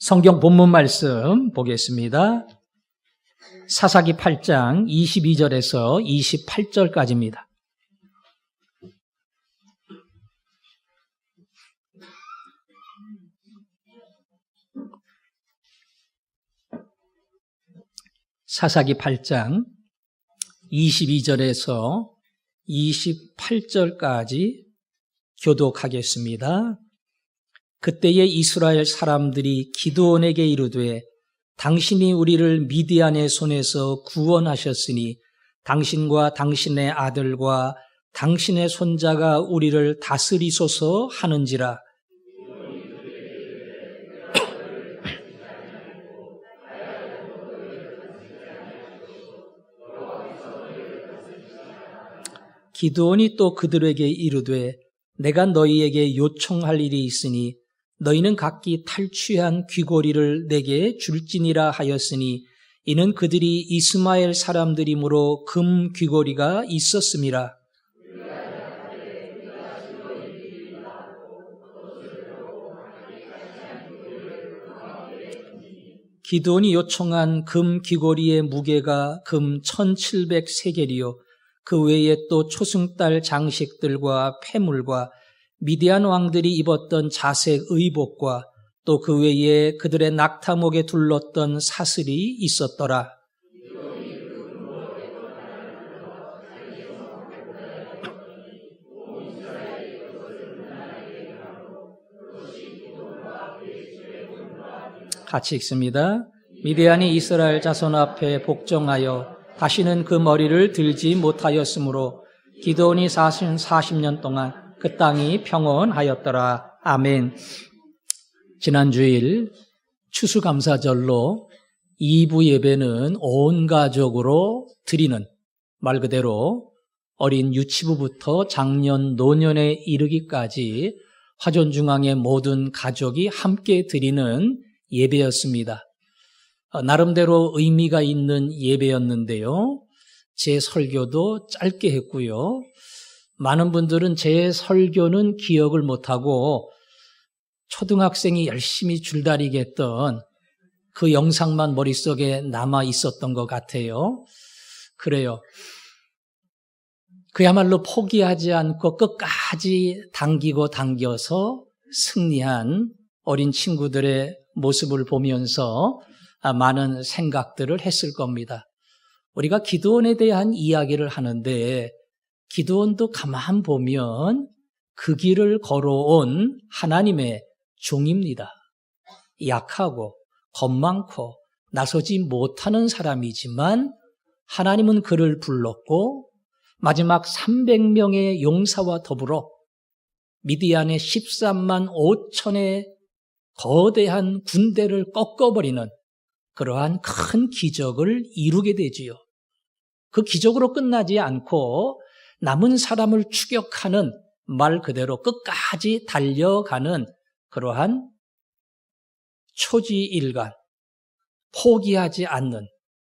성경 본문 말씀 보겠습니다. 사사기 8장 22절에서 28절까지입니다. 사사기 8장 22절에서 28절까지 교독하겠습니다. 그때에 이스라엘 사람들이 기드온에게 이르되 당신이 우리를 미디안의 손에서 구원하셨으니 당신과 당신의 아들과 당신의 손자가 우리를 다스리소서 하는지라. 기드온이 또 그들에게 이르되 내가 너희에게 요청할 일이 있으니 너희는 각기 탈취한 귀고리를 내게 줄지니라 하였으니 이는 그들이 이스마엘 사람들이므로 금 귀고리가 있었음이라. 기드온이 요청한 금 귀고리의 무게가 금 1700세겔이요 그 외에 또 초승달 장식들과 폐물과 미디안 왕들이 입었던 자색 의복과 또 그 외에 그들의 낙타목에 둘렀던 사슬이 있었더라. 같이 읽습니다. 미디안이 이스라엘 자손 앞에 복종하여 다시는 그 머리를 들지 못하였으므로 기드온이 40년 동안 그 땅이 평온하였더라. 아멘. 지난 주일 추수감사절로 2부 예배는 온 가족으로 드리는, 말 그대로 어린 유치부부터 장년 노년에 이르기까지 화전중앙의 모든 가족이 함께 드리는 예배였습니다. 나름대로 의미가 있는 예배였는데요. 제 설교도 짧게 했고요. 많은 분들은 제 설교는 기억을 못하고 초등학생이 열심히 줄다리기 했던 그 영상만 머릿속에 남아 있었던 것 같아요. 그래요. 그야말로 포기하지 않고 끝까지 당기고 당겨서 승리한 어린 친구들의 모습을 보면서 많은 생각들을 했을 겁니다. 우리가 기드온에 대한 이야기를 하는데 기드온도 가만 보면 그 길을 걸어온 하나님의 종입니다. 약하고 겁 많고 나서지 못하는 사람이지만 하나님은 그를 불렀고 마지막 300명의 용사와 더불어 미디안의 13만 5천의 거대한 군대를 꺾어버리는 그러한 큰 기적을 이루게 되지요. 그 기적으로 끝나지 않고 남은 사람을 추격하는, 말 그대로 끝까지 달려가는 그러한 초지일관, 포기하지 않는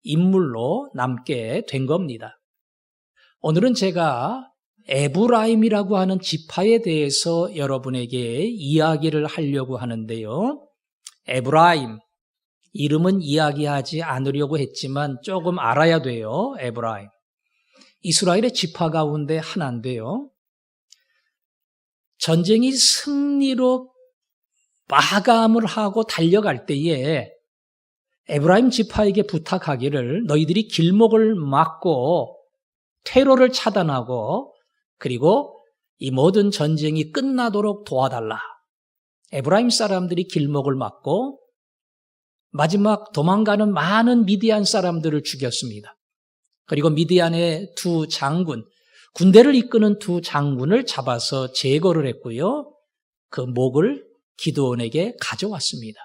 인물로 남게 된 겁니다. 오늘은 제가 에브라임이라고 하는 지파에 대해서 여러분에게 이야기를 하려고 하는데요. 에브라임, 이름은 이야기하지 않으려고 했지만 조금 알아야 돼요. 에브라임. 이스라엘의 지파 가운데 하나인데요. 전쟁이 승리로 마감을 하고 달려갈 때에 에브라임 지파에게 부탁하기를 너희들이 길목을 막고 퇴로를 차단하고 그리고 이 모든 전쟁이 끝나도록 도와달라. 에브라임 사람들이 길목을 막고 마지막 도망가는 많은 미디안 사람들을 죽였습니다. 그리고 미디안의 두 장군, 군대를 이끄는 두 장군을 잡아서 제거를 했고요. 그 목을 기드온에게 가져왔습니다.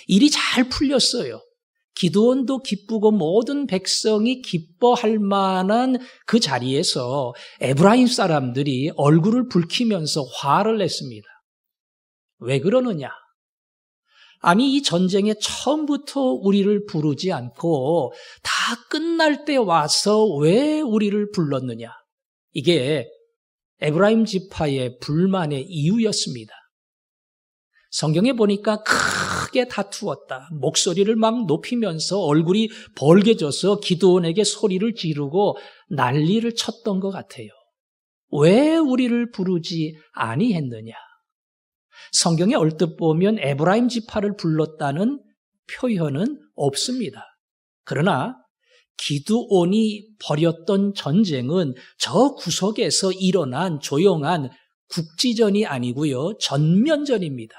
일이 잘 풀렸어요. 기드온도 기쁘고 모든 백성이 기뻐할 만한 그 자리에서 에브라임 사람들이 얼굴을 붉히면서 화를 냈습니다. 왜 그러느냐? 아니, 이 전쟁에 처음부터 우리를 부르지 않고 다 끝날 때 와서 왜 우리를 불렀느냐? 이게 에브라임 지파의 불만의 이유였습니다. 성경에 보니까 크게 다투었다. 목소리를 막 높이면서 얼굴이 벌개져서 기드온에게 소리를 지르고 난리를 쳤던 것 같아요. 왜 우리를 부르지 아니했느냐? 성경에 얼뜻 보면 에브라임 지파를 불렀다는 표현은 없습니다. 그러나 기드온이 벌였던 전쟁은 저 구석에서 일어난 조용한 국지전이 아니고요. 전면전입니다.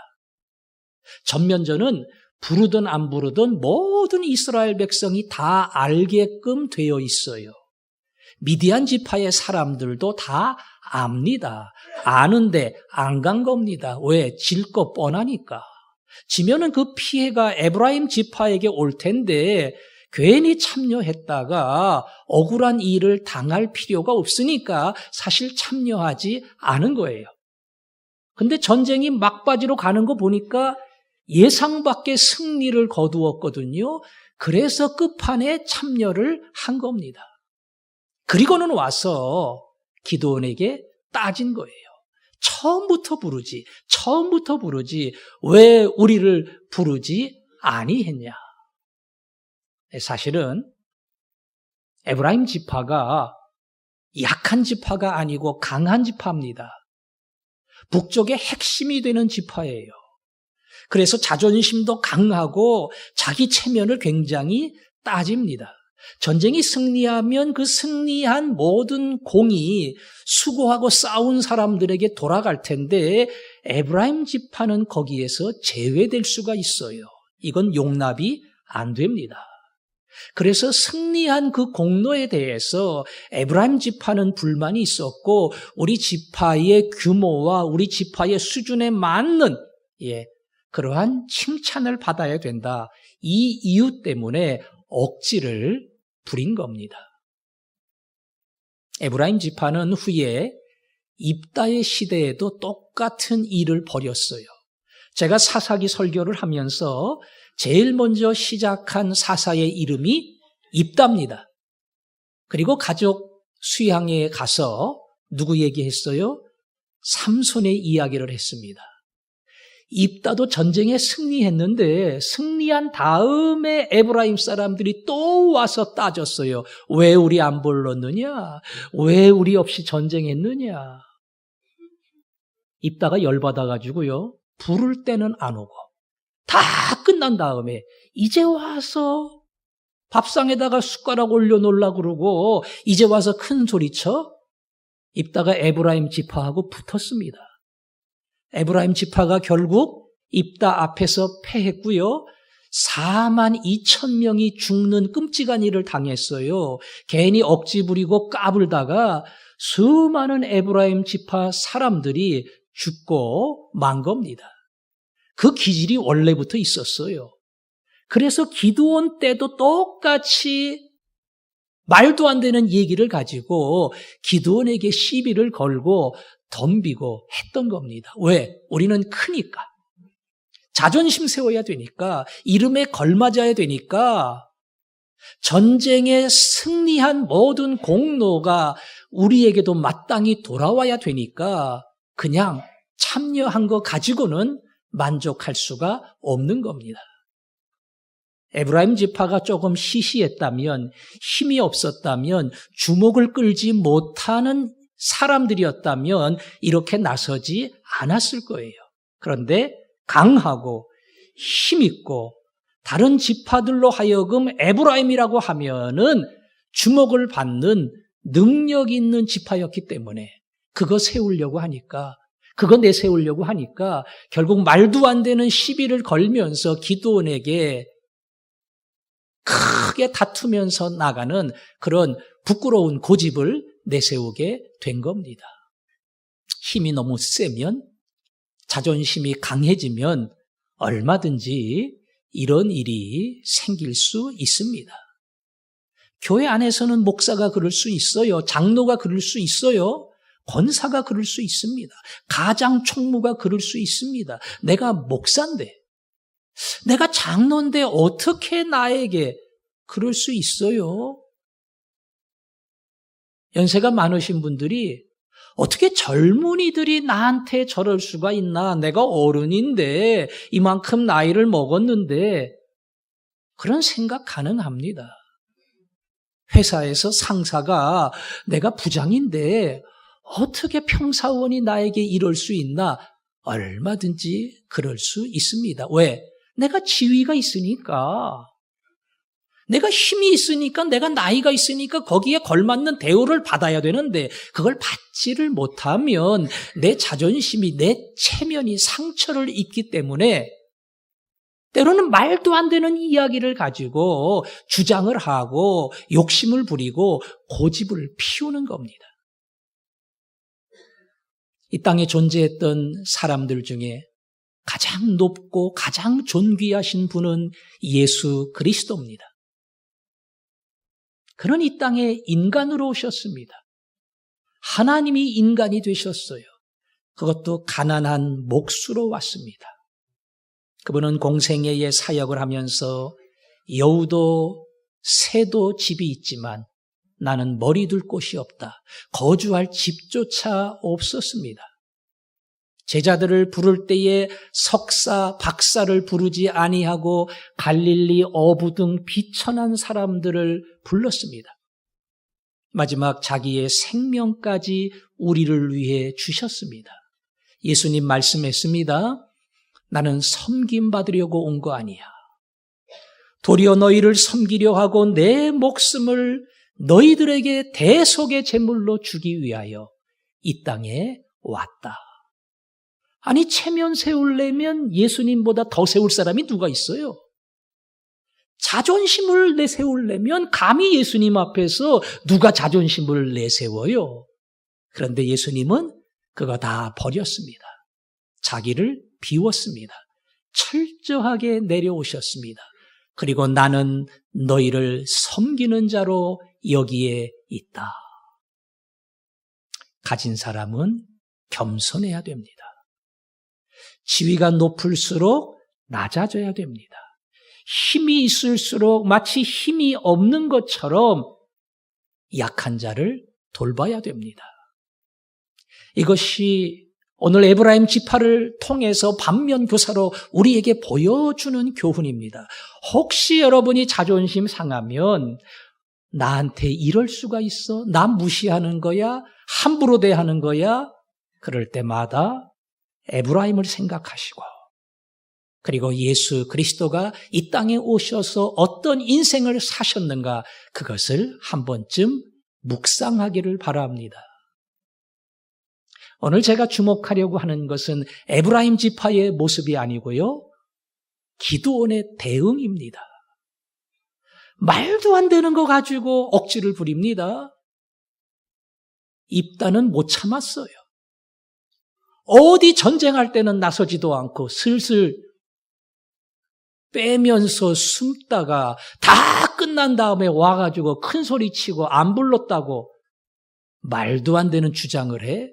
전면전은 부르든 안 부르든 모든 이스라엘 백성이 다 알게끔 되어 있어요. 미디안 지파의 사람들도 다 압니다. 아는데 안 간 겁니다. 왜? 질 거 뻔하니까. 지면은 그 피해가 에브라임 지파에게 올 텐데 괜히 참여했다가 억울한 일을 당할 필요가 없으니까 사실 참여하지 않은 거예요. 근데 전쟁이 막바지로 가는 거 보니까 예상 밖의 승리를 거두었거든요. 그래서 끝판에 참여를 한 겁니다. 그리고는 와서 기드온에게 따진 거예요. 처음부터 부르지 왜 우리를 부르지 아니했냐? 사실은 에브라임 지파가 약한 지파가 아니고 강한 지파입니다. 북쪽의 핵심이 되는 지파예요. 그래서 자존심도 강하고 자기 체면을 굉장히 따집니다. 전쟁이 승리하면 그 승리한 모든 공이 수고하고 싸운 사람들에게 돌아갈 텐데 에브라임 지파는 거기에서 제외될 수가 있어요. 이건 용납이 안 됩니다. 그래서 승리한 그 공로에 대해서 에브라임 지파는 불만이 있었고 우리 지파의 규모와 우리 지파의 수준에 맞는 그러한 칭찬을 받아야 된다. 이 이유 때문에 억지를 부린 겁니다. 에브라임 지파는 후에 입다의 시대에도 똑같은 일을 벌였어요. 제가 사사기 설교를 하면서 제일 먼저 시작한 사사의 이름이 입다입니다. 그리고 가족 수양회에 가서 누구 얘기했어요? 삼손의 이야기를 했습니다. 입다도 전쟁에 승리했는데 승리한 다음에 에브라임 사람들이 또 와서 따졌어요. 왜 우리 안 불렀느냐? 왜 우리 없이 전쟁했느냐? 입다가 열받아가지고요. 부를 때는 안 오고 다 끝난 다음에 이제 와서 밥상에다가 숟가락 올려놓으려고 그러고 이제 와서 큰 소리쳐? 입다가 에브라임 지파하고 붙었습니다. 에브라임 지파가 결국 입다 앞에서 패했고요. 42,000명이 죽는 끔찍한 일을 당했어요. 괜히 억지 부리고 까불다가 수많은 에브라임 지파 사람들이 죽고 만 겁니다. 그 기질이 원래부터 있었어요. 그래서 기드온 때도 똑같이 말도 안 되는 얘기를 가지고 기드온에게 시비를 걸고 덤비고 했던 겁니다. 왜? 우리는 크니까. 자존심 세워야 되니까. 이름에 걸맞아야 되니까. 전쟁에 승리한 모든 공로가 우리에게도 마땅히 돌아와야 되니까 그냥 참여한 거 가지고는 만족할 수가 없는 겁니다. 에브라임 지파가 조금 시시했다면, 힘이 없었다면, 주목을 끌지 못하는 사람들이었다면 이렇게 나서지 않았을 거예요. 그런데 강하고 힘있고 다른 지파들로 하여금 에브라임이라고 하면은 주목을 받는 능력 있는 지파였기 때문에 그거 내세우려고 하니까 결국 말도 안 되는 시비를 걸면서 기드온에게 크게 다투면서 나가는 그런 부끄러운 고집을 내세우게 된 겁니다. 힘이 너무 세면, 자존심이 강해지면 얼마든지 이런 일이 생길 수 있습니다. 교회 안에서는 목사가 그럴 수 있어요. 장로가 그럴 수 있어요. 권사가 그럴 수 있습니다. 가장 총무가 그럴 수 있습니다. 내가 목사인데, 내가 장로인데 어떻게 나에게 그럴 수 있어요? 연세가 많으신 분들이 어떻게 젊은이들이 나한테 저럴 수가 있나? 내가 어른인데 이만큼 나이를 먹었는데 그런 생각 가능합니다. 회사에서 상사가 내가 부장인데 어떻게 평사원이 나에게 이럴 수 있나? 얼마든지 그럴 수 있습니다. 왜? 내가 지위가 있으니까. 내가 힘이 있으니까, 내가 나이가 있으니까 거기에 걸맞는 대우를 받아야 되는데 그걸 받지를 못하면 내 자존심이, 내 체면이 상처를 입기 때문에 때로는 말도 안 되는 이야기를 가지고 주장을 하고 욕심을 부리고 고집을 피우는 겁니다. 이 땅에 존재했던 사람들 중에 가장 높고 가장 존귀하신 분은 예수 그리스도입니다. 그는 이 땅에 인간으로 오셨습니다. 하나님이 인간이 되셨어요. 그것도 가난한 몫으로 왔습니다. 그분은 공생애에 사역을 하면서 여우도 새도 집이 있지만 나는 머리 둘 곳이 없다. 거주할 집조차 없었습니다. 제자들을 부를 때에 석사, 박사를 부르지 아니하고 갈릴리, 어부 등 비천한 사람들을 불렀습니다. 마지막 자기의 생명까지 우리를 위해 주셨습니다. 예수님 말씀했습니다. 나는 섬김받으려고 온 거 아니야. 도리어 너희를 섬기려 하고 내 목숨을 너희들에게 대속의 제물로 주기 위하여 이 땅에 왔다. 아니, 체면 세우려면 예수님보다 더 세울 사람이 누가 있어요? 자존심을 내세우려면 감히 예수님 앞에서 누가 자존심을 내세워요? 그런데 예수님은 그거 다 버렸습니다. 자기를 비웠습니다. 철저하게 내려오셨습니다. 그리고 나는 너희를 섬기는 자로 여기에 있다. 가진 사람은 겸손해야 됩니다. 지위가 높을수록 낮아져야 됩니다. 힘이 있을수록 마치 힘이 없는 것처럼 약한 자를 돌봐야 됩니다. 이것이 오늘 에브라임 지파를 통해서 반면교사로 우리에게 보여주는 교훈입니다. 혹시 여러분이 자존심 상하면 나한테 이럴 수가 있어? 나 무시하는 거야? 함부로 대하는 거야? 그럴 때마다 에브라임을 생각하시고 그리고 예수 그리스도가 이 땅에 오셔서 어떤 인생을 사셨는가 그것을 한 번쯤 묵상하기를 바랍니다. 오늘 제가 주목하려고 하는 것은 에브라임 지파의 모습이 아니고요. 기드온의 대응입니다. 말도 안 되는 거 가지고 억지를 부립니다. 입다는 못 참았어요. 어디 전쟁할 때는 나서지도 않고 슬슬 빼면서 숨다가 다 끝난 다음에 와가지고 큰 소리 치고 안 불렀다고 말도 안 되는 주장을 해?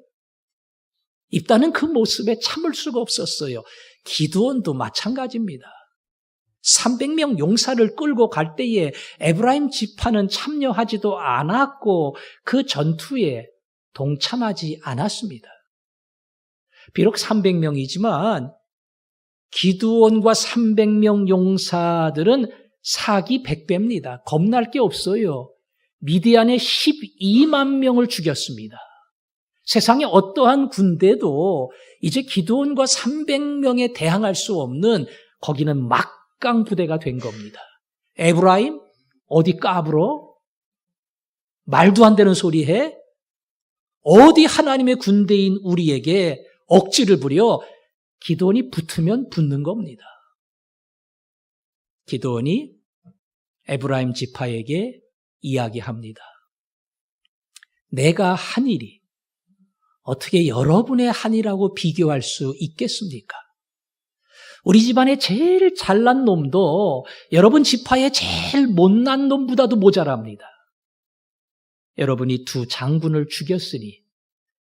입다는 그 모습에 참을 수가 없었어요. 기드온도 마찬가지입니다. 300명 용사를 끌고 갈 때에 에브라임 지파는 참여하지도 않았고 그 전투에 동참하지 않았습니다. 비록 300명이지만 기드온과 300명 용사들은 사기 100배입니다. 겁날 게 없어요. 미디안에 12만 명을 죽였습니다. 세상에 어떠한 군대도 이제 기드온과 300명에 대항할 수 없는 거기는 막강 부대가 된 겁니다. 에브라임? 어디 까불어? 말도 안 되는 소리 해? 어디 하나님의 군대인 우리에게 억지를 부려? 기드온이 붙으면 붙는 겁니다. 기드온이 에브라임 지파에게 이야기합니다. 내가 한 일이 어떻게 여러분의 한 일하고 비교할 수 있겠습니까? 우리 집안에 제일 잘난 놈도 여러분 지파의 제일 못난 놈보다도 모자랍니다. 여러분이 두 장군을 죽였으니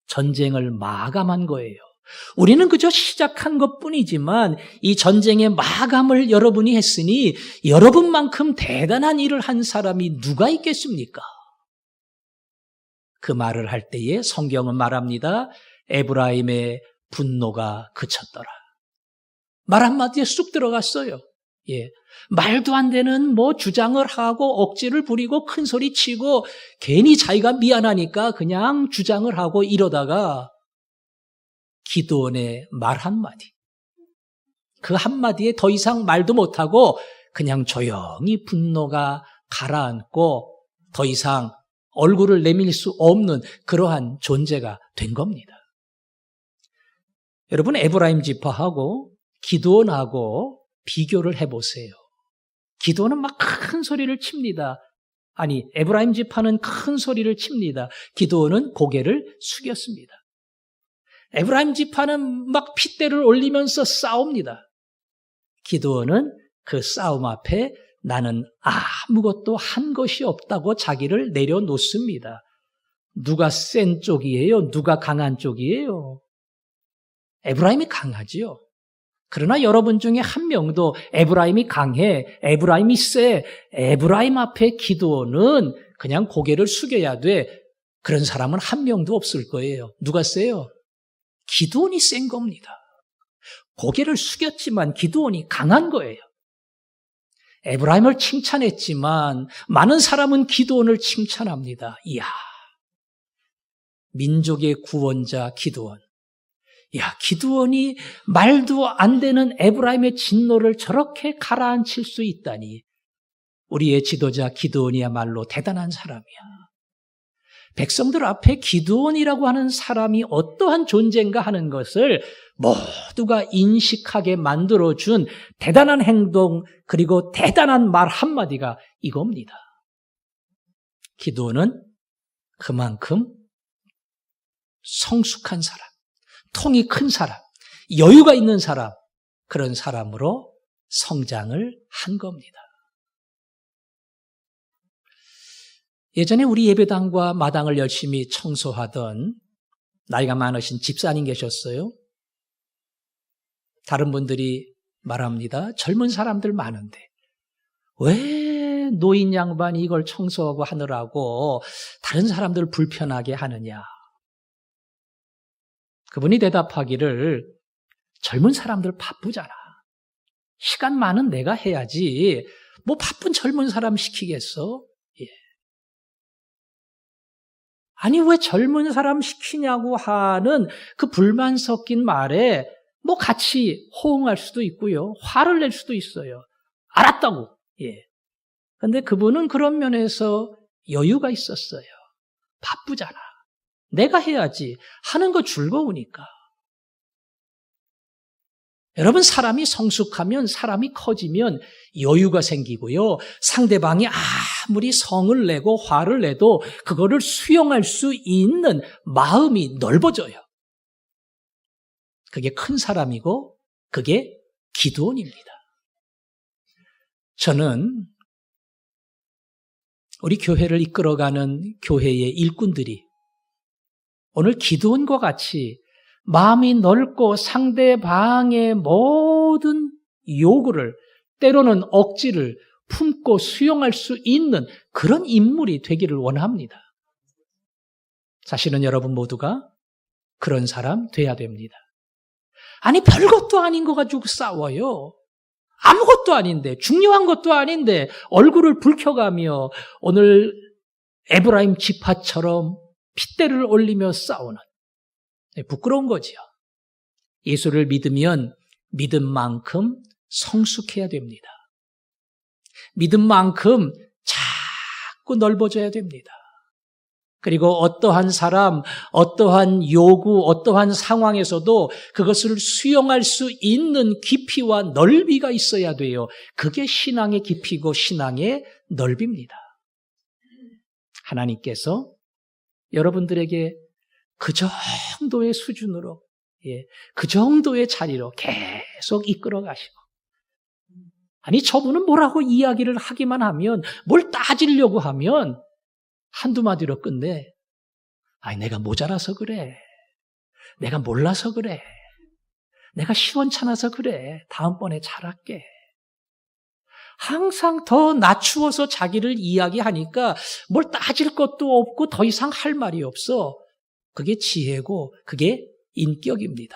전쟁을 마감한 거예요. 우리는 그저 시작한 것뿐이지만 이 전쟁의 마감을 여러분이 했으니 여러분만큼 대단한 일을 한 사람이 누가 있겠습니까? 그 말을 할 때에 성경은 말합니다. 에브라임의 분노가 그쳤더라. 말 한마디에 쑥 들어갔어요. 예. 말도 안 되는 주장을 하고 억지를 부리고 큰 소리 치고 괜히 자기가 미안하니까 그냥 주장을 하고 이러다가 기드온의 말 한마디. 그 한마디에 더 이상 말도 못하고 그냥 조용히 분노가 가라앉고 더 이상 얼굴을 내밀 수 없는 그러한 존재가 된 겁니다. 여러분, 에브라임 지파하고 기드온하고 비교를 해보세요. 기드온은 막 큰 소리를 칩니다. 아니, 에브라임 지파는 큰 소리를 칩니다. 기드온은 고개를 숙였습니다. 에브라임 지파는 막 핏대를 올리면서 싸웁니다. 기드온은 그 싸움 앞에 나는 아무것도 한 것이 없다고 자기를 내려놓습니다. 누가 센 쪽이에요? 누가 강한 쪽이에요? 에브라임이 강하지요. 그러나 여러분 중에 한 명도 에브라임이 강해, 에브라임이 세, 에브라임 앞에 기드온은 그냥 고개를 숙여야 돼. 그런 사람은 한 명도 없을 거예요. 누가 세요? 기드온이 센 겁니다. 고개를 숙였지만 기드온이 강한 거예요. 에브라임을 칭찬했지만 많은 사람은 기드온을 칭찬합니다. 이야, 민족의 구원자 기드온. 야, 기드온이 말도 안 되는 에브라임의 진노를 저렇게 가라앉힐 수 있다니. 우리의 지도자 기드온이야말로 대단한 사람이야. 백성들 앞에 기드온이라고 하는 사람이 어떠한 존재인가 하는 것을 모두가 인식하게 만들어준 대단한 행동 그리고 대단한 말 한마디가 이겁니다. 기드온은 그만큼 성숙한 사람, 통이 큰 사람, 여유가 있는 사람, 그런 사람으로 성장을 한 겁니다. 예전에 우리 예배당과 마당을 열심히 청소하던 나이가 많으신 집사님 계셨어요. 다른 분들이 말합니다. 젊은 사람들 많은데 왜 노인 양반이 이걸 청소하고 하느라고 다른 사람들 불편하게 하느냐. 그분이 대답하기를 젊은 사람들 바쁘잖아. 시간 많은 내가 해야지. 바쁜 젊은 사람 시키겠어? 예. 아니 왜 젊은 사람 시키냐고 하는 그 불만 섞인 말에 같이 호응할 수도 있고요. 화를 낼 수도 있어요. 알았다고. 예. 근데 그분은 그런 면에서 여유가 있었어요. 바쁘잖아. 내가 해야지. 하는 거 즐거우니까. 여러분, 사람이 성숙하면, 사람이 커지면 여유가 생기고요. 상대방이 아무리 성을 내고 화를 내도 그거를 수용할 수 있는 마음이 넓어져요. 그게 큰 사람이고 그게 기드온입니다. 저는 우리 교회를 이끌어가는 교회의 일꾼들이 오늘 기드온과 같이 마음이 넓고 상대방의 모든 요구를 때로는 억지를 품고 수용할 수 있는 그런 인물이 되기를 원합니다. 사실은 여러분 모두가 그런 사람 돼야 됩니다. 아니 별것도 아닌 거 가지고 싸워요. 아무것도 아닌데 중요한 것도 아닌데 얼굴을 붉혀가며 오늘 에브라임 지파처럼 핏대를 올리며 싸우는 부끄러운 거지요. 예수를 믿으면 믿은 만큼 성숙해야 됩니다. 믿은 만큼 자꾸 넓어져야 됩니다. 그리고 어떠한 사람, 어떠한 요구, 어떠한 상황에서도 그것을 수용할 수 있는 깊이와 넓이가 있어야 돼요. 그게 신앙의 깊이고 신앙의 넓이입니다. 하나님께서 여러분들에게 그 정도의 수준으로, 그 정도의 자리로 계속 이끌어 가시고, 아니 저분은 뭐라고 이야기를 하기만 하면, 뭘 따지려고 하면 한두 마디로 끝내. 아니 내가 모자라서 그래. 내가 몰라서 그래. 내가 시원찮아서 그래. 다음번에 잘할게. 항상 더 낮추어서 자기를 이야기하니까 뭘 따질 것도 없고 더 이상 할 말이 없어. 그게 지혜고 그게 인격입니다.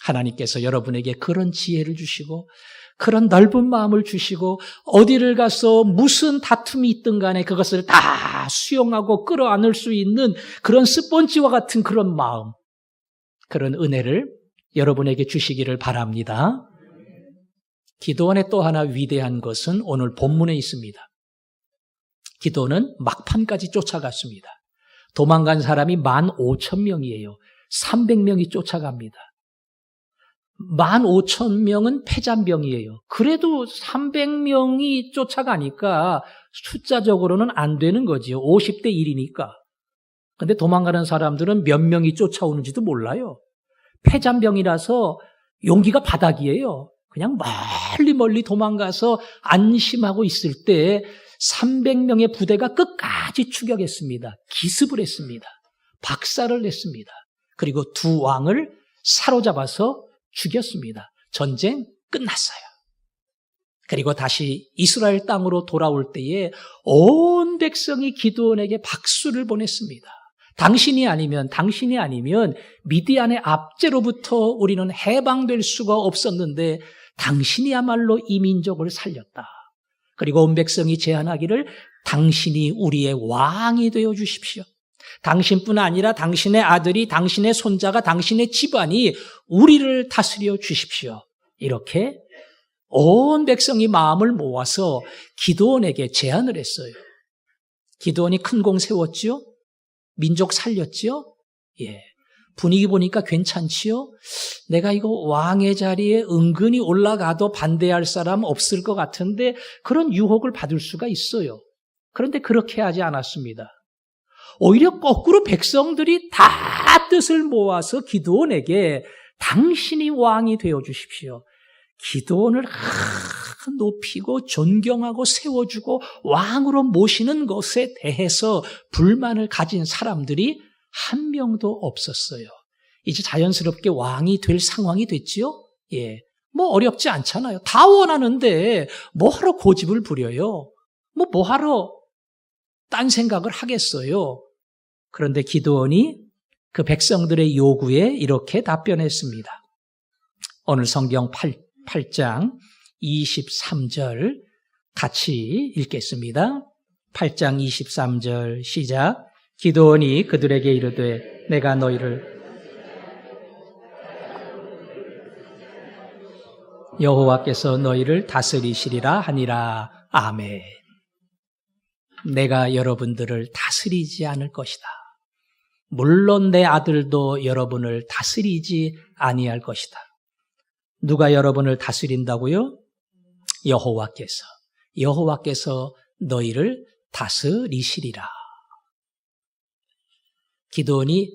하나님께서 여러분에게 그런 지혜를 주시고 그런 넓은 마음을 주시고 어디를 가서 무슨 다툼이 있든 간에 그것을 다 수용하고 끌어안을 수 있는 그런 스펀지와 같은 그런 마음, 그런 은혜를 여러분에게 주시기를 바랍니다. 기도원의 또 하나 위대한 것은 오늘 본문에 있습니다. 기도원은 막판까지 쫓아갔습니다. 도망간 사람이 15,000명이에요. 300명이 쫓아갑니다. 15,000명은 패잔병이에요. 그래도 300명이 쫓아가니까 숫자적으로는 안 되는 거지요. 50대 1이니까. 근데 도망가는 사람들은 몇 명이 쫓아오는지도 몰라요. 패잔병이라서 용기가 바닥이에요. 그냥 멀리 도망가서 안심하고 있을 때 300명의 부대가 끝까지 추격했습니다. 기습을 했습니다. 박살을 냈습니다. 그리고 두 왕을 사로잡아서 죽였습니다. 전쟁 끝났어요. 그리고 다시 이스라엘 땅으로 돌아올 때에 온 백성이 기드온에게 박수를 보냈습니다. 당신이 아니면 미디안의 압제로부터 우리는 해방될 수가 없었는데 당신이야말로 이 민족을 살렸다. 그리고 온 백성이 제안하기를 당신이 우리의 왕이 되어 주십시오. 당신뿐 아니라 당신의 아들이, 당신의 손자가, 당신의 집안이 우리를 다스려 주십시오. 이렇게 온 백성이 마음을 모아서 기드온에게 제안을 했어요. 기드온이 큰 공 세웠지요? 민족 살렸지요? 예. 분위기 보니까 괜찮지요? 내가 이거 왕의 자리에 은근히 올라가도 반대할 사람 없을 것 같은데 그런 유혹을 받을 수가 있어요. 그런데 그렇게 하지 않았습니다. 오히려 거꾸로 백성들이 다 뜻을 모아서 기드온에게 당신이 왕이 되어 주십시오. 기드온을 높이고 존경하고 세워주고 왕으로 모시는 것에 대해서 불만을 가진 사람들이 한 명도 없었어요. 이제 자연스럽게 왕이 될 상황이 됐지요? 예. 뭐 어렵지 않잖아요. 다 원하는데 뭐하러 고집을 부려요? 뭐하러 딴 생각을 하겠어요? 그런데 기드온이 그 백성들의 요구에 이렇게 답변했습니다. 오늘 성경 8장 23절 같이 읽겠습니다. 8장 23절 시작. 기드온이 그들에게 이르되 내가 너희를 여호와께서 너희를 다스리시리라 하니라. 아멘. 내가 여러분들을 다스리지 않을 것이다. 물론 내 아들도 여러분을 다스리지 아니할 것이다. 누가 여러분을 다스린다고요? 여호와께서 너희를 다스리시리라. 기드온이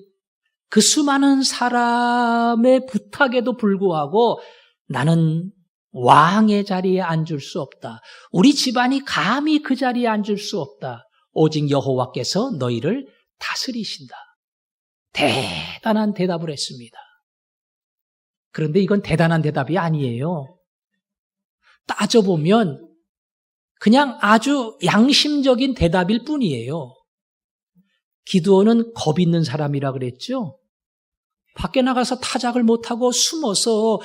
그 수많은 사람의 부탁에도 불구하고 나는 왕의 자리에 앉을 수 없다. 우리 집안이 감히 그 자리에 앉을 수 없다. 오직 여호와께서 너희를 다스리신다. 대단한 대답을 했습니다. 그런데 이건 대단한 대답이 아니에요. 따져보면 그냥 아주 양심적인 대답일 뿐이에요. 기드온은 겁 있는 사람이라 그랬죠. 밖에 나가서 타작을 못하고 숨어서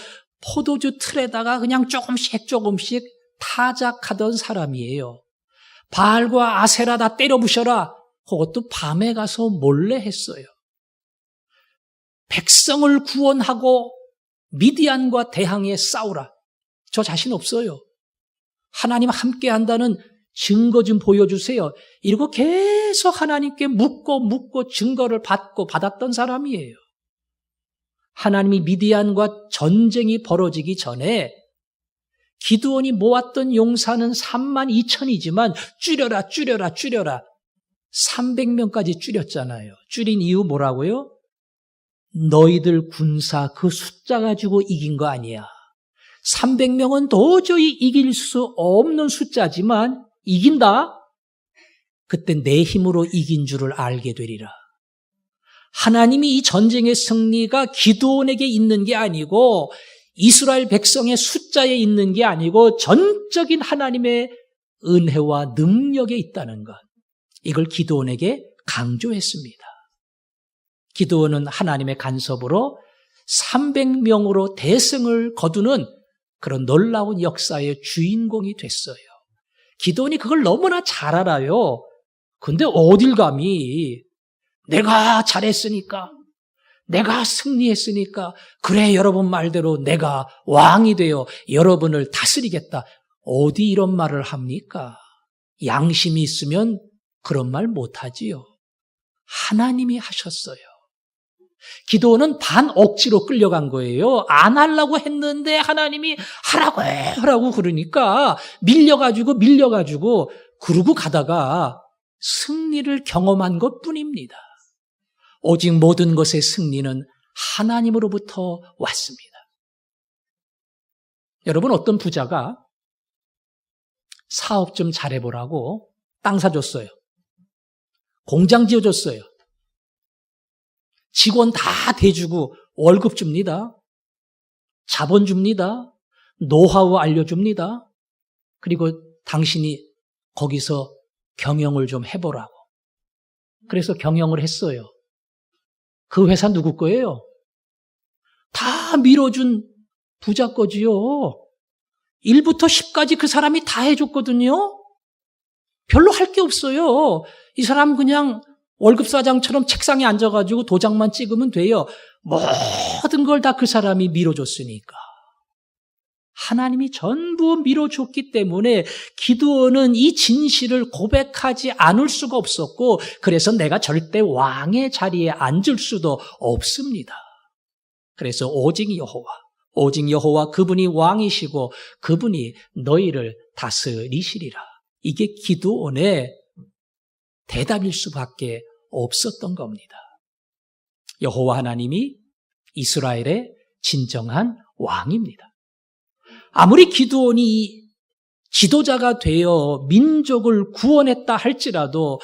포도주 틀에다가 그냥 조금씩 타작하던 사람이에요. 바알과 아세라 다 때려 부셔라. 그것도 밤에 가서 몰래 했어요. 백성을 구원하고 미디안과 대항해 싸우라. 저 자신 없어요. 하나님 함께 한다는 증거 좀 보여주세요. 이러고 계속 하나님께 묻고 증거를 받았던 사람이에요. 하나님이 미디안과 전쟁이 벌어지기 전에 기드온이 모았던 용사는 32,000이지만 줄여라 300명까지 줄였잖아요. 줄인 이유 뭐라고요? 너희들 군사 그 숫자 가지고 이긴 거 아니야. 300명은 도저히 이길 수 없는 숫자지만 이긴다? 그때 내 힘으로 이긴 줄을 알게 되리라. 하나님이 이 전쟁의 승리가 기드온에게 있는 게 아니고 이스라엘 백성의 숫자에 있는 게 아니고 전적인 하나님의 은혜와 능력에 있다는 것. 이걸 기드온에게 강조했습니다. 기드온은 하나님의 간섭으로 300명으로 대승을 거두는 그런 놀라운 역사의 주인공이 됐어요. 기드온이 그걸 너무나 잘 알아요. 근데 어딜 감히 내가 잘했으니까, 내가 승리했으니까, 그래 여러분 말대로 내가 왕이 되어 여러분을 다스리겠다. 어디 이런 말을 합니까? 양심이 있으면 그런 말 못하지요. 하나님이 하셨어요. 기드온은 반 억지로 끌려간 거예요. 안 하려고 했는데 하나님이 하라고 그러니까 밀려가지고 그러고 가다가 승리를 경험한 것뿐입니다. 오직 모든 것의 승리는 하나님으로부터 왔습니다. 여러분, 어떤 부자가 사업 좀 잘해보라고 땅 사줬어요. 공장 지어줬어요. 직원 다 대주고 월급 줍니다. 자본 줍니다. 노하우 알려줍니다. 그리고 당신이 거기서 경영을 좀 해보라고. 그래서 경영을 했어요. 그 회사 누구 거예요? 다 밀어준 부자 거지요. 1부터 10까지 그 사람이 다 해줬거든요. 별로 할 게 없어요. 이 사람 그냥 월급사장처럼 책상에 앉아가지고 도장만 찍으면 돼요. 모든 걸 다 그 사람이 밀어줬으니까. 하나님이 전부 밀어줬기 때문에 기드온은 이 진실을 고백하지 않을 수가 없었고, 그래서 내가 절대 왕의 자리에 앉을 수도 없습니다. 그래서 오직 여호와 그분이 왕이시고 그분이 너희를 다스리시리라. 이게 기드온의 대답일 수밖에 없었던 겁니다. 여호와 하나님이 이스라엘의 진정한 왕입니다. 아무리 기드온이 지도자가 되어 민족을 구원했다 할지라도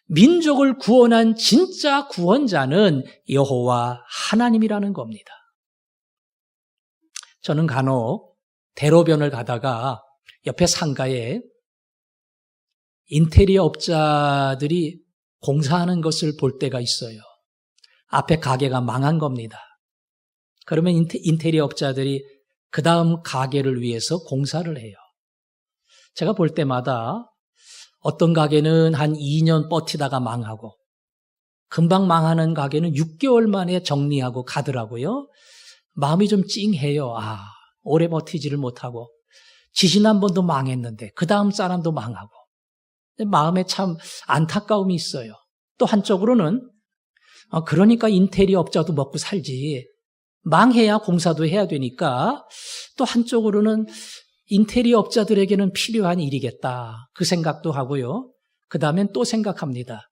민족을 구원한 진짜 구원자는 여호와 하나님이라는 겁니다. 저는 간혹 대로변을 가다가 옆에 상가에 인테리어 업자들이 공사하는 것을 볼 때가 있어요. 앞에 가게가 망한 겁니다. 그러면 인테리어 업자들이 그 다음 가게를 위해서 공사를 해요. 제가 볼 때마다 어떤 가게는 한 2년 버티다가 망하고, 금방 망하는 가게는 6개월 만에 정리하고 가더라고요. 마음이 좀 찡해요. 오래 버티지를 못하고 지지난번도 망했는데 그 다음 사람도 망하고, 마음에 참 안타까움이 있어요. 또 한쪽으로는 그러니까 인테리어 업자도 먹고 살지, 망해야 공사도 해야 되니까 또 한쪽으로는 인테리어 업자들에게는 필요한 일이겠다, 그 생각도 하고요. 그 다음엔 또 생각합니다.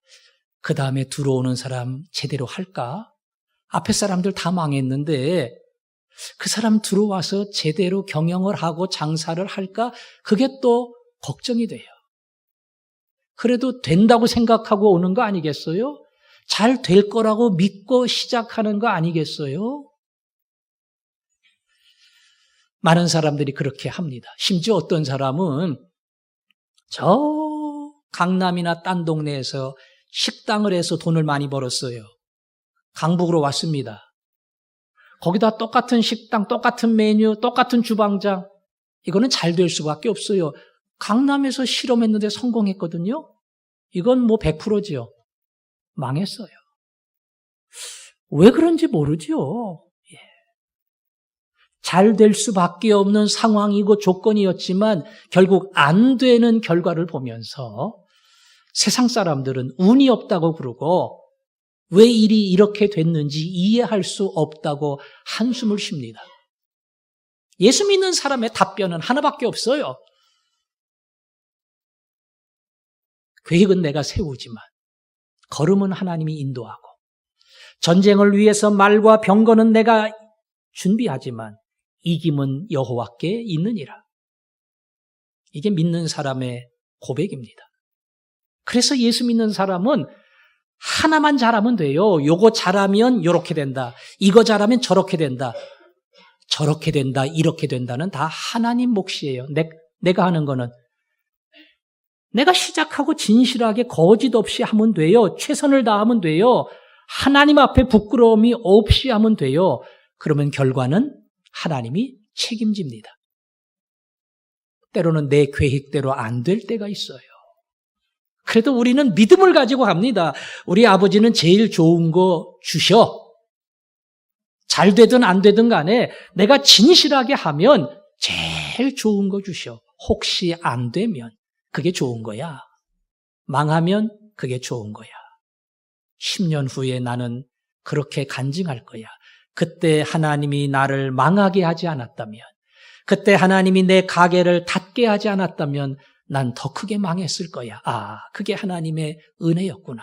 그 다음에 들어오는 사람 제대로 할까? 앞에 사람들 다 망했는데 그 사람 들어와서 제대로 경영을 하고 장사를 할까? 그게 또 걱정이 돼요. 그래도 된다고 생각하고 오는 거 아니겠어요? 잘 될 거라고 믿고 시작하는 거 아니겠어요? 많은 사람들이 그렇게 합니다. 심지어 어떤 사람은 저 강남이나 딴 동네에서 식당을 해서 돈을 많이 벌었어요. 강북으로 왔습니다. 거기다 똑같은 식당, 똑같은 메뉴, 똑같은 주방장, 이거는 잘 될 수밖에 없어요. 강남에서 실험했는데 성공했거든요. 이건 뭐 100%지요. 망했어요. 왜 그런지 모르죠. 잘 될 수밖에 없는 상황이고 조건이었지만 결국 안 되는 결과를 보면서 세상 사람들은 운이 없다고 그러고 왜 일이 이렇게 됐는지 이해할 수 없다고 한숨을 쉽니다. 예수 믿는 사람의 답변은 하나밖에 없어요. 계획은 내가 세우지만 걸음은 하나님이 인도하고, 전쟁을 위해서 말과 병거는 내가 준비하지만 이김은 여호와께 있느니라. 이게 믿는 사람의 고백입니다. 그래서 예수 믿는 사람은 하나만 잘하면 돼요. 요거 잘하면 요렇게 된다, 이거 잘하면 저렇게 된다. 저렇게 된다, 이렇게 된다는 다 하나님 몫이에요. 내가 하는 거는 내가 시작하고 진실하게 거짓 없이 하면 돼요. 최선을 다하면 돼요. 하나님 앞에 부끄러움이 없이 하면 돼요. 그러면 결과는 하나님이 책임집니다. 때로는 내 계획대로 안 될 때가 있어요. 그래도 우리는 믿음을 가지고 갑니다. 우리 아버지는 제일 좋은 거 주셔. 잘 되든 안 되든 간에 내가 진실하게 하면 제일 좋은 거 주셔. 혹시 안 되면 그게 좋은 거야. 망하면 그게 좋은 거야. 10년 후에 나는 그렇게 간증할 거야. 그때 하나님이 나를 망하게 하지 않았다면, 그때 하나님이 내 가게를 닫게 하지 않았다면 난 더 크게 망했을 거야. 아, 그게 하나님의 은혜였구나.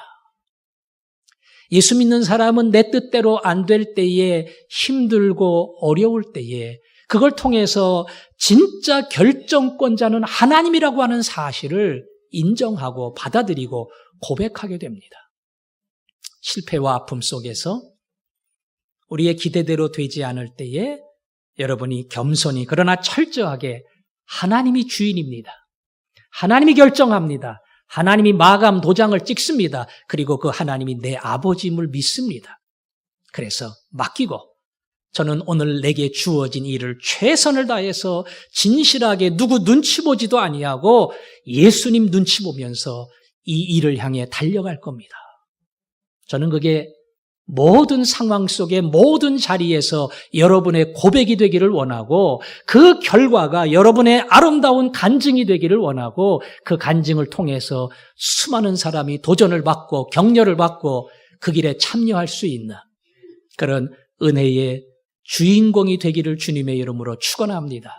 예수 믿는 사람은 내 뜻대로 안 될 때에, 힘들고 어려울 때에 그걸 통해서 진짜 결정권자는 하나님이라고 하는 사실을 인정하고 받아들이고 고백하게 됩니다. 실패와 아픔 속에서 우리의 기대대로 되지 않을 때에 여러분이 겸손히 그러나 철저하게 하나님이 주인입니다. 하나님이 결정합니다. 하나님이 마감 도장을 찍습니다. 그리고 그 하나님이 내 아버지임을 믿습니다. 그래서 맡기고 저는 오늘 내게 주어진 일을 최선을 다해서 진실하게 누구 눈치 보지도 아니하고 예수님 눈치 보면서 이 일을 향해 달려갈 겁니다. 저는 그게 모든 상황 속에 모든 자리에서 여러분의 고백이 되기를 원하고 그 결과가 여러분의 아름다운 간증이 되기를 원하고 그 간증을 통해서 수많은 사람이 도전을 받고 격려를 받고 그 길에 참여할 수 있는 그런 은혜의 주인공이 되기를 주님의 이름으로 축원합니다.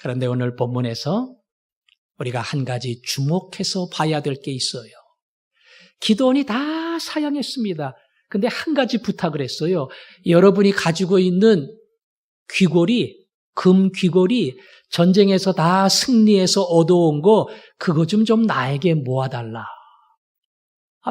그런데 오늘 본문에서 우리가 한 가지 주목해서 봐야 될 게 있어요. 기드온이 다 사양했습니다. 근데 한 가지 부탁을 했어요. 여러분이 가지고 있는 귀걸이, 금 귀걸이 전쟁에서 다 승리해서 얻어온 거 그거 좀 나에게 모아달라.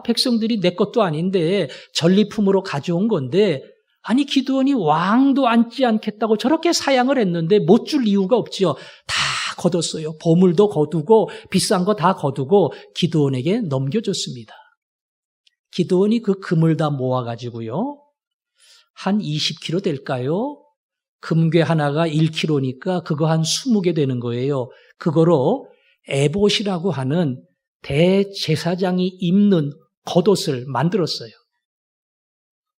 백성들이 내 것도 아닌데 전리품으로 가져온 건데 아니 기드온이 왕도 앉지 않겠다고 저렇게 사양을 했는데 못 줄 이유가 없지요. 다 거뒀어요. 보물도 거두고 비싼 거 다 거두고 기드온에게 넘겨줬습니다. 기드온이 그 금을 다 모아가지고요. 한 20kg 될까요? 금괴 하나가 1kg니까 그거 한 20개 되는 거예요. 그거로 에봇이라고 하는 대제사장이 입는 겉옷을 만들었어요.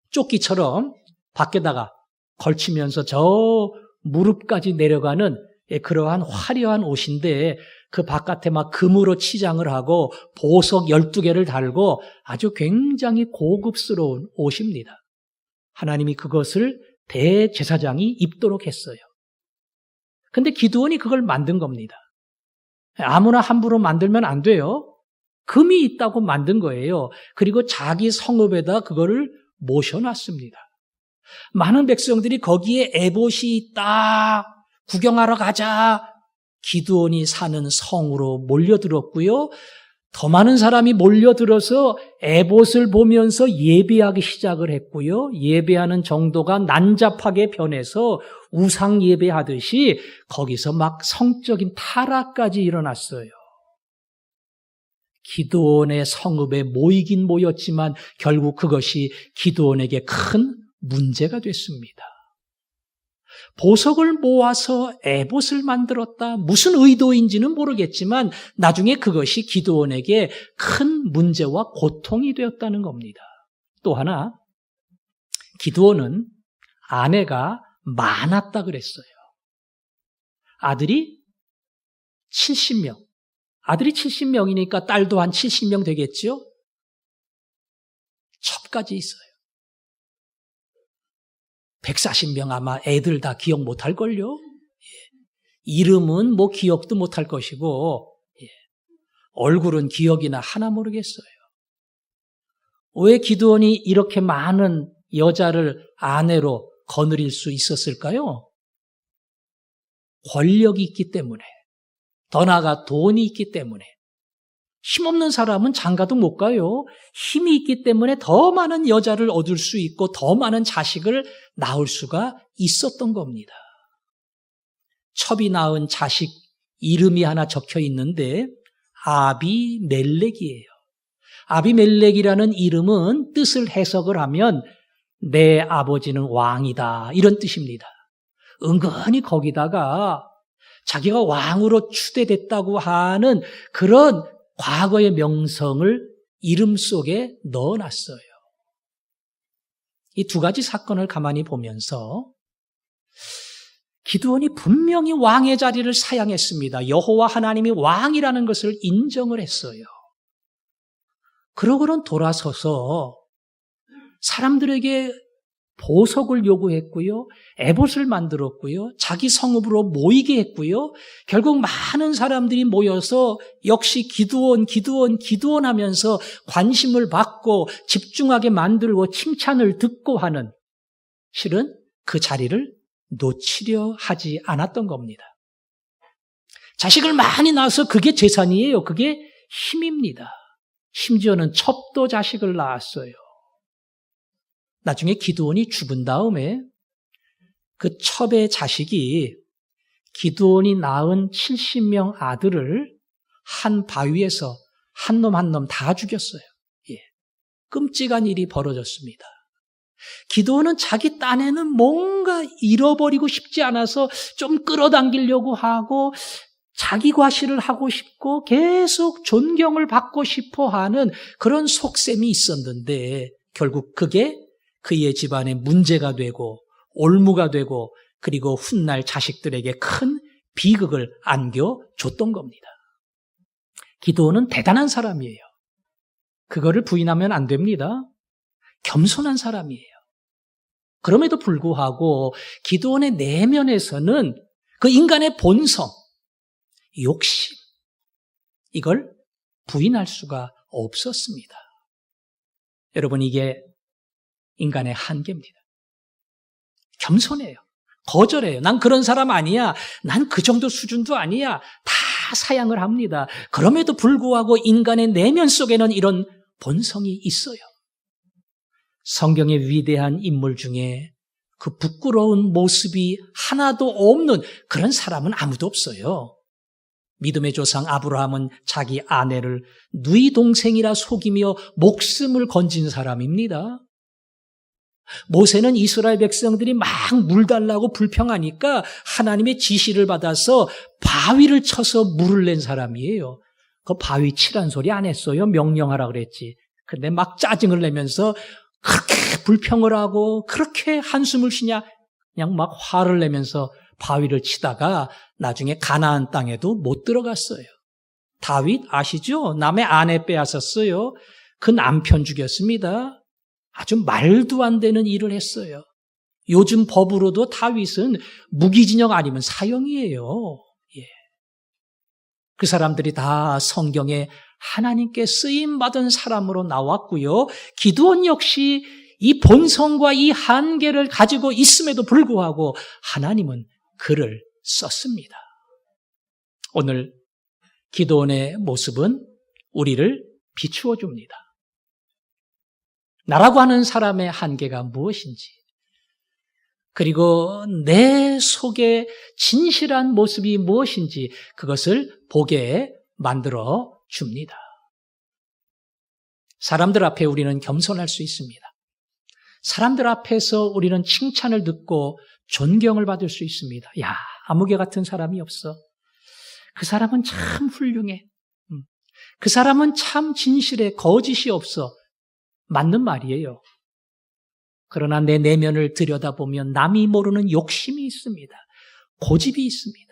조끼처럼 밖에다가 걸치면서 저 무릎까지 내려가는 그러한 화려한 옷인데 그 바깥에 막 금으로 치장을 하고 보석 12개를 달고 아주 굉장히 고급스러운 옷입니다. 하나님이 그것을 대제사장이 입도록 했어요. 근데 기드온이 그걸 만든 겁니다. 아무나 함부로 만들면 안 돼요. 금이 있다고 만든 거예요. 그리고 자기 성읍에다 그거를 모셔놨습니다. 많은 백성들이 거기에 에봇이 있다, 구경하러 가자, 기드온이 사는 성으로 몰려들었고요. 더 많은 사람이 몰려들어서 에봇을 보면서 예배하기 시작을 했고요. 예배하는 정도가 난잡하게 변해서 우상 예배하듯이 거기서 막 성적인 타락까지 일어났어요. 기드온의 성읍에 모이긴 모였지만 결국 그것이 기드온에게 큰 문제가 됐습니다. 보석을 모아서 에봇을 만들었다. 무슨 의도인지는 모르겠지만 나중에 그것이 기드온에게 큰 문제와 고통이 되었다는 겁니다. 또 하나, 기드온은 아내가 많았다 그랬어요. 아들이 70명. 아들이 70명이니까 딸도 한 70명 되겠죠? 첩까지 있어요. 140명 아마 애들 다 기억 못할걸요? 이름은 뭐 기억도 못할 것이고 얼굴은 기억이나 하나 모르겠어요. 왜 기드온이 이렇게 많은 여자를 아내로 거느릴 수 있었을까요? 권력이 있기 때문에, 더 나아가 돈이 있기 때문에. 힘없는 사람은 장가도 못 가요. 힘이 있기 때문에 더 많은 여자를 얻을 수 있고 더 많은 자식을 낳을 수가 있었던 겁니다. 첩이 낳은 자식 이름이 하나 적혀 있는데 아비멜렉이에요. 아비멜렉이라는 이름은 뜻을 해석을 하면 내 아버지는 왕이다 이런 뜻입니다. 은근히 거기다가 자기가 왕으로 추대됐다고 하는 그런 과거의 명성을 이름 속에 넣어놨어요. 이 두 가지 사건을 가만히 보면서 기드온이 분명히 왕의 자리를 사양했습니다. 여호와 하나님이 왕이라는 것을 인정을 했어요. 그러고는 돌아서서 사람들에게 보석을 요구했고요. 에봇을 만들었고요. 자기 성읍으로 모이게 했고요. 결국 많은 사람들이 모여서 역시 기드온 하면서 관심을 받고 집중하게 만들고 칭찬을 듣고 하는, 실은 그 자리를 놓치려 하지 않았던 겁니다. 자식을 많이 낳아서 그게 재산이에요. 그게 힘입니다. 심지어는 첩도 자식을 낳았어요. 나중에 기드온이 죽은 다음에 그 첩의 자식이 기드온이 낳은 70명 아들을 한 바위에서 한 놈 한 놈 다 죽였어요. 예. 끔찍한 일이 벌어졌습니다. 기드온은 자기 딴에는 뭔가 잃어버리고 싶지 않아서 좀 끌어당기려고 하고 자기 과시를 하고 싶고 계속 존경을 받고 싶어 하는 그런 속셈이 있었는데 결국 그게 그의 집안에 문제가 되고 올무가 되고 그리고 훗날 자식들에게 큰 비극을 안겨줬던 겁니다. 기드온은 대단한 사람이에요. 그거를 부인하면 안 됩니다. 겸손한 사람이에요. 그럼에도 불구하고 기드온의 내면에서는 그 인간의 본성, 욕심, 이걸 부인할 수가 없었습니다. 여러분, 이게 인간의 한계입니다. 겸손해요. 거절해요. 난 그런 사람 아니야. 난 그 정도 수준도 아니야. 다 사양을 합니다. 그럼에도 불구하고 인간의 내면 속에는 이런 본성이 있어요. 성경의 위대한 인물 중에 그 부끄러운 모습이 하나도 없는 그런 사람은 아무도 없어요. 믿음의 조상 아브라함은 자기 아내를 누이 동생이라 속이며 목숨을 건진 사람입니다. 모세는 이스라엘 백성들이 막 물 달라고 불평하니까 하나님의 지시를 받아서 바위를 쳐서 물을 낸 사람이에요. 그 바위 치란 소리 안 했어요. 명령하라 그랬지. 근데 막 짜증을 내면서 그렇게 불평을 하고 그렇게 한숨을 쉬냐 그냥 막 화를 내면서 바위를 치다가 나중에 가나안 땅에도 못 들어갔어요. 다윗 아시죠? 남의 아내 빼앗았어요. 그 남편 죽였습니다. 아주 말도 안 되는 일을 했어요. 요즘 법으로도 다윗은 무기징역 아니면 사형이에요. 예. 그 사람들이 다 성경에 하나님께 쓰임받은 사람으로 나왔고요. 기드온 역시 이 본성과 이 한계를 가지고 있음에도 불구하고 하나님은 그를 썼습니다. 오늘 기드온의 모습은 우리를 비추어 줍니다. 나라고 하는 사람의 한계가 무엇인지, 그리고 내 속에 진실한 모습이 무엇인지 그것을 보게 만들어 줍니다. 사람들 앞에 우리는 겸손할 수 있습니다. 사람들 앞에서 우리는 칭찬을 듣고 존경을 받을 수 있습니다. 야, 아무개 같은 사람이 없어. 그 사람은 참 훌륭해. 그 사람은 참 진실해. 거짓이 없어. 맞는 말이에요. 그러나 내 내면을 들여다보면 남이 모르는 욕심이 있습니다. 고집이 있습니다.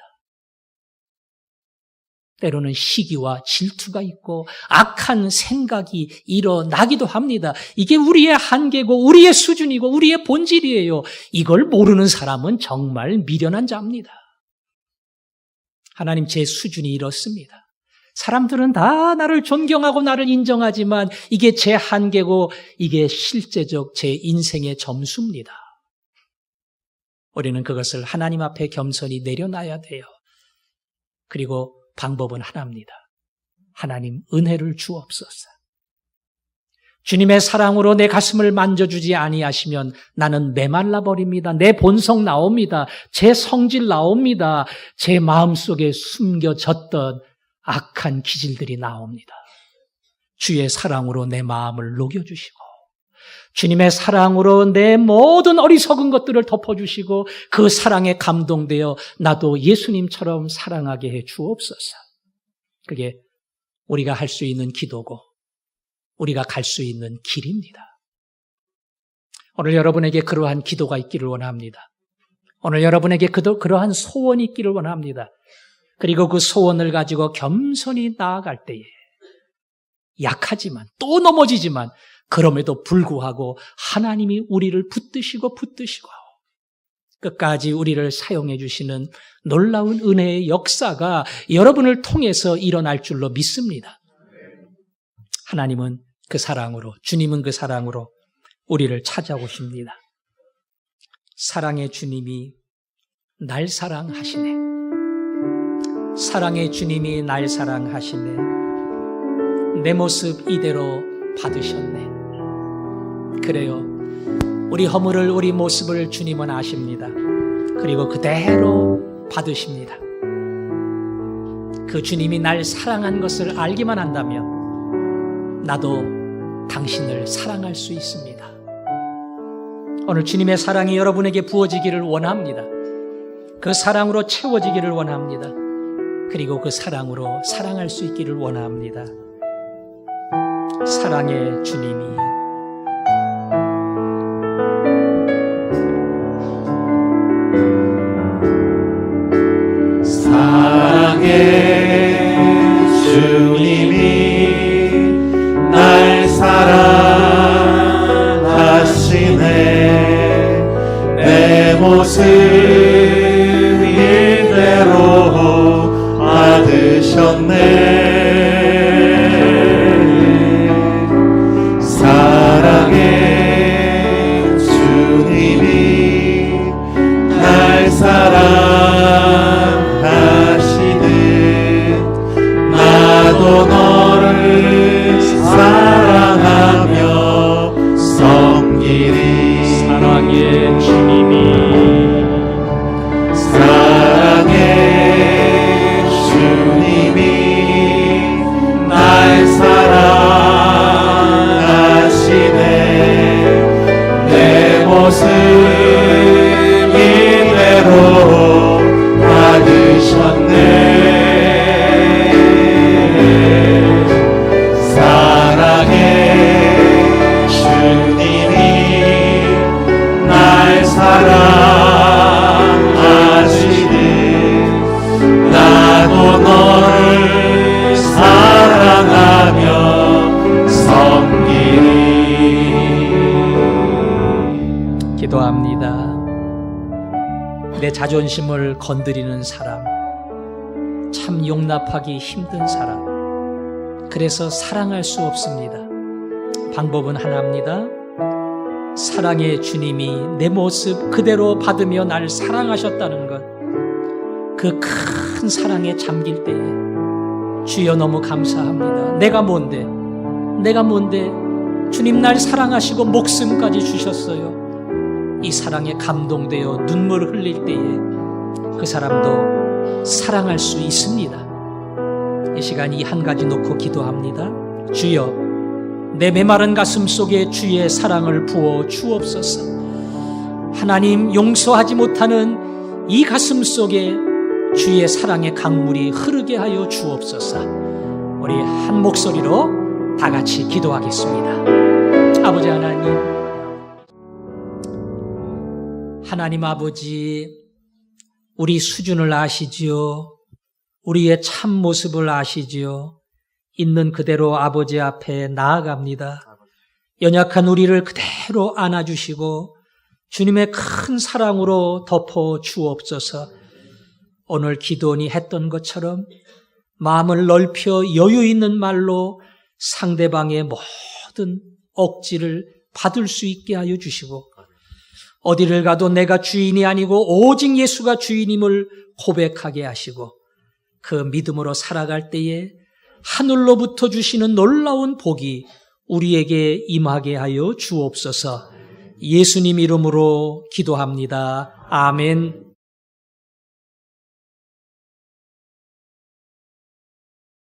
때로는 시기와 질투가 있고 악한 생각이 일어나기도 합니다. 이게 우리의 한계고 우리의 수준이고 우리의 본질이에요. 이걸 모르는 사람은 정말 미련한 자입니다. 하나님, 제 수준이 이렇습니다. 사람들은 다 나를 존경하고 나를 인정하지만 이게 제 한계고 이게 실제적 제 인생의 점수입니다. 우리는 그것을 하나님 앞에 겸손히 내려놔야 돼요. 그리고 방법은 하나입니다. 하나님 은혜를 주옵소서. 주님의 사랑으로 내 가슴을 만져주지 아니하시면 나는 메말라 버립니다. 내 본성 나옵니다. 제 성질 나옵니다. 제 마음속에 숨겨졌던 악한 기질들이 나옵니다. 주의 사랑으로 내 마음을 녹여주시고 주님의 사랑으로 내 모든 어리석은 것들을 덮어주시고 그 사랑에 감동되어 나도 예수님처럼 사랑하게 해 주옵소서. 그게 우리가 할 수 있는 기도고 우리가 갈 수 있는 길입니다. 오늘 여러분에게 그러한 기도가 있기를 원합니다. 오늘 여러분에게 그러한 소원이 있기를 원합니다. 그리고 그 소원을 가지고 겸손히 나아갈 때에 약하지만 또 넘어지지만 그럼에도 불구하고 하나님이 우리를 붙드시고 끝까지 우리를 사용해 주시는 놀라운 은혜의 역사가 여러분을 통해서 일어날 줄로 믿습니다. 하나님은 그 사랑으로, 주님은 그 사랑으로 우리를 찾아오십니다. 사랑의 주님이 날 사랑하시네. 사랑의 주님이 날 사랑하시네. 내 모습 이대로 받으셨네. 그래요. 우리 허물을, 우리 모습을 주님은 아십니다. 그리고 그대로 받으십니다. 그 주님이 날 사랑한 것을 알기만 한다면 나도 당신을 사랑할 수 있습니다. 오늘 주님의 사랑이 여러분에게 부어지기를 원합니다. 그 사랑으로 채워지기를 원합니다. 그리고 그 사랑으로 사랑할 수 있기를 원합니다. 사랑의 주님이 사랑의 주님이 날 사랑하시네. 내 모습 이대로 받으셨네. 사랑의 주님이 날 사랑하시듯 나도 너를 사랑하며 섬기리. 사랑의 주님이 날 사랑하시네. 내 모습 이대로 받으셨네. 사랑의 주님이 날 사랑하시네. 나도 너를 사랑하며 섬기리. 기도합니다. 내 자존심을 건드리는 사람, 참 용납하기 힘든 사람, 그래서 사랑할 수 없습니다. 방법은 하나입니다. 사랑의 주님이 내 모습 그대로 받으며 날 사랑하셨다는 것, 그 큰 사랑에 잠길 때에 주여 너무 감사합니다. 내가 뭔데 주님 날 사랑하시고 목숨까지 주셨어요. 이 사랑에 감동되어 눈물을 흘릴 때에 그 사람도 사랑할 수 있습니다. 이 시간 이 한 가지 놓고 기도합니다. 주여, 내 메마른 가슴 속에 주의 사랑을 부어 주옵소서. 하나님, 용서하지 못하는 이 가슴 속에 주의 사랑의 강물이 흐르게 하여 주옵소서. 우리 한 목소리로 다 같이 기도하겠습니다. 아버지 하나님 아버지, 우리 수준을 아시지요. 우리의 참 모습을 아시지요. 있는 그대로 아버지 앞에 나아갑니다. 연약한 우리를 그대로 안아주시고 주님의 큰 사랑으로 덮어 주옵소서. 오늘 기도원이 했던 것처럼 마음을 넓혀 여유 있는 말로 상대방의 모든 억지를 받을 수 있게 하여 주시고, 어디를 가도 내가 주인이 아니고 오직 예수가 주인임을 고백하게 하시고, 그 믿음으로 살아갈 때에 하늘로부터 주시는 놀라운 복이 우리에게 임하게 하여 주옵소서. 예수님 이름으로 기도합니다. 아멘.